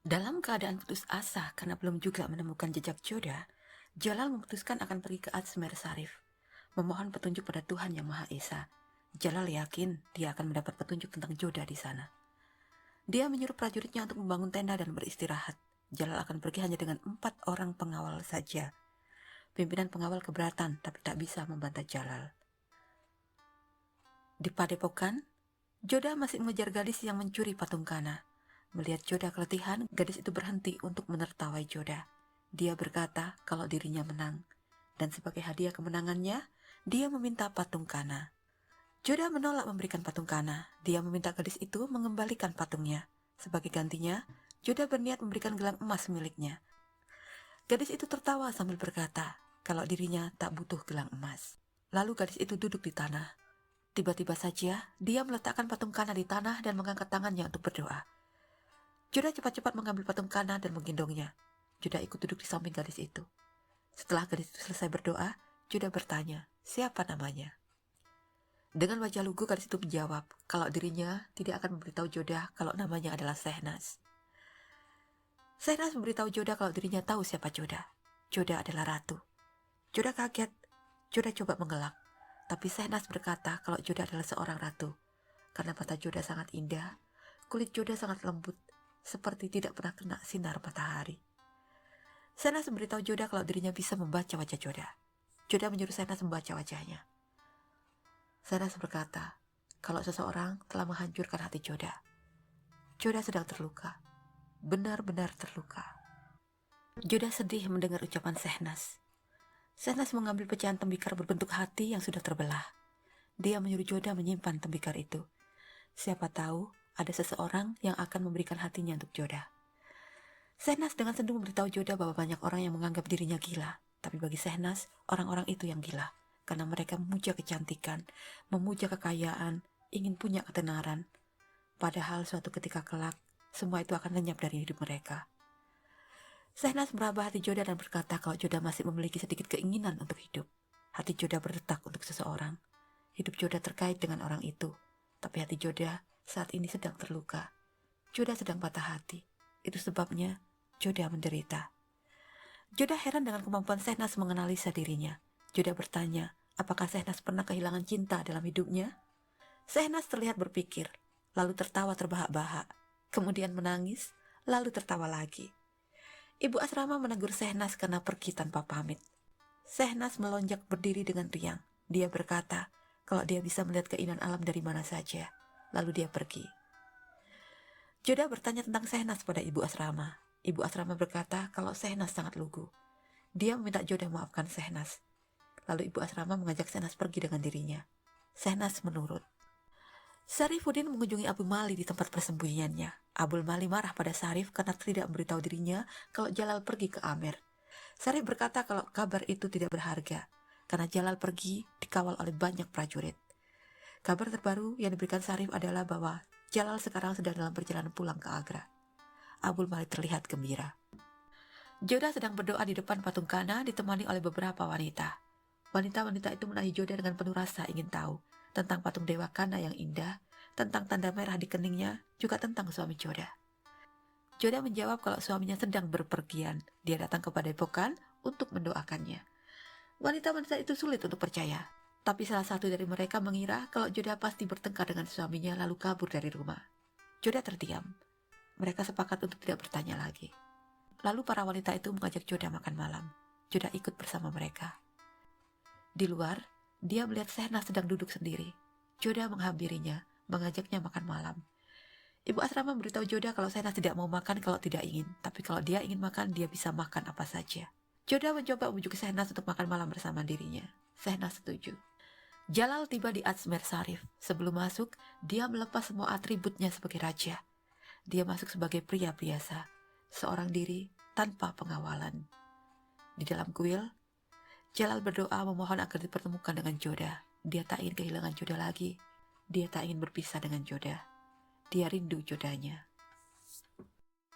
Dalam keadaan putus asa karena belum juga menemukan jejak Joda, Jalal memutuskan akan pergi ke Azmer Sarif, memohon petunjuk pada Tuhan Yang Maha Esa. Jalal yakin dia akan mendapat petunjuk tentang Joda di sana. Dia menyuruh prajuritnya untuk membangun tenda dan beristirahat. Jalal akan pergi hanya dengan 4 orang pengawal saja. Pimpinan pengawal keberatan tapi tak bisa membantah Jalal. Di padepokan, Joda masih mengejar gadis yang mencuri patung Kana. Melihat Joda keletihan, gadis itu berhenti untuk menertawai Joda. Dia berkata kalau dirinya menang. Dan sebagai hadiah kemenangannya, dia meminta patung Kana. Joda menolak memberikan patung Kana. Dia meminta gadis itu mengembalikan patungnya. Sebagai gantinya, Joda berniat memberikan gelang emas miliknya. Gadis itu tertawa sambil berkata kalau dirinya tak butuh gelang emas. Lalu gadis itu duduk di tanah. Tiba-tiba saja, dia meletakkan patung Kana di tanah dan mengangkat tangannya untuk berdoa. Joda cepat-cepat mengambil patung Kana dan menggendongnya. Joda ikut duduk di samping gadis itu. Setelah gadis itu selesai berdoa, Joda bertanya, siapa namanya? Dengan wajah lugu, gadis itu menjawab kalau dirinya tidak akan memberitahu Joda kalau namanya adalah Sehnas. Sehnas memberitahu Joda kalau dirinya tahu siapa Joda. Joda adalah ratu. Joda kaget. Joda coba mengelak. Tapi Sehnas berkata kalau Joda adalah seorang ratu. Karena mata Joda sangat indah, kulit Joda sangat lembut, seperti tidak pernah kena sinar matahari. Sehnas memberitahu Joda kalau dirinya bisa membaca wajah Joda. Joda menyuruh Sehnas membaca wajahnya. Sehnas berkata kalau seseorang telah menghancurkan hati Joda. Joda sedang terluka, benar-benar terluka. Joda sedih mendengar ucapan Sehnas. Sehnas mengambil pecahan tembikar berbentuk hati yang sudah terbelah. Dia menyuruh Joda menyimpan tembikar itu. Siapa tahu ada seseorang yang akan memberikan hatinya untuk Joda. Sehnas dengan sendu memberitahu Joda bahwa banyak orang yang menganggap dirinya gila. Tapi bagi Sehnas, orang-orang itu yang gila. Karena mereka memuja kecantikan, memuja kekayaan, ingin punya ketenaran. Padahal suatu ketika kelak, semua itu akan lenyap dari hidup mereka. Sehnas meraba hati Joda dan berkata kalau Joda masih memiliki sedikit keinginan untuk hidup. Hati Joda berdetak untuk seseorang. Hidup Joda terkait dengan orang itu. Tapi hati Joda saat ini sedang terluka. Joda sedang patah hati. Itu sebabnya Joda menderita. Joda heran dengan kemampuan Sehnas menganalisa dirinya. Joda bertanya, apakah Sehnas pernah kehilangan cinta dalam hidupnya? Sehnas terlihat berpikir, lalu tertawa terbahak-bahak. Kemudian menangis, lalu tertawa lagi. Ibu asrama menegur Sehnas karena pergi tanpa pamit. Sehnas melonjak berdiri dengan riang. Dia berkata kalau dia bisa melihat keindahan alam dari mana saja. Lalu dia pergi. Joda bertanya tentang Sehnas pada ibu asrama. Ibu asrama berkata kalau Sehnas sangat lugu. Dia meminta Joda maafkan Sehnas. Lalu ibu asrama mengajak Sehnas pergi dengan dirinya. Sehnas menurut. Sarifuddin mengunjungi Abu Mali di tempat persembunyiannya. Abul Mali marah pada Sarif karena tidak memberitahu dirinya kalau Jalal pergi ke Amer. Sarif berkata kalau kabar itu tidak berharga, karena Jalal pergi dikawal oleh banyak prajurit. Kabar terbaru yang diberikan Sarif adalah bahwa Jalal sekarang sedang dalam perjalanan pulang ke Agra. Abul Mali terlihat gembira. Joda sedang berdoa di depan patung Kana ditemani oleh beberapa wanita. Wanita-wanita itu menahi Joda dengan penuh rasa ingin tahu tentang patung Dewa Kana yang indah, tentang tanda merah di keningnya, juga tentang suami Joda. Joda menjawab kalau suaminya sedang berpergian. Dia datang kepada padepokan untuk mendoakannya. Wanita-wanita itu sulit untuk percaya, tapi salah satu dari mereka mengira kalau Joda pasti bertengkar dengan suaminya lalu kabur dari rumah. Joda terdiam. Mereka sepakat untuk tidak bertanya lagi. Lalu para wanita itu mengajak Joda makan malam. Joda ikut bersama mereka. Di luar, dia melihat Sehnas sedang duduk sendiri. Joda menghampirinya, mengajaknya makan malam. Ibu asrama memberitahu Joda kalau Sehnas tidak mau makan kalau tidak ingin, tapi kalau dia ingin makan, dia bisa makan apa saja. Joda mencoba membujuk Sehnas untuk makan malam bersama dirinya. Sehnas setuju. Jalal tiba di Azmer Sarif. Sebelum masuk, dia melepas semua atributnya sebagai raja. Dia masuk sebagai pria biasa, seorang diri tanpa pengawalan. Di dalam kuil, Jalal berdoa memohon agar dipertemukan dengan Joda. Dia tak ingin kehilangan Joda lagi. Dia tak ingin berpisah dengan Joda. Dia rindu Jodanya.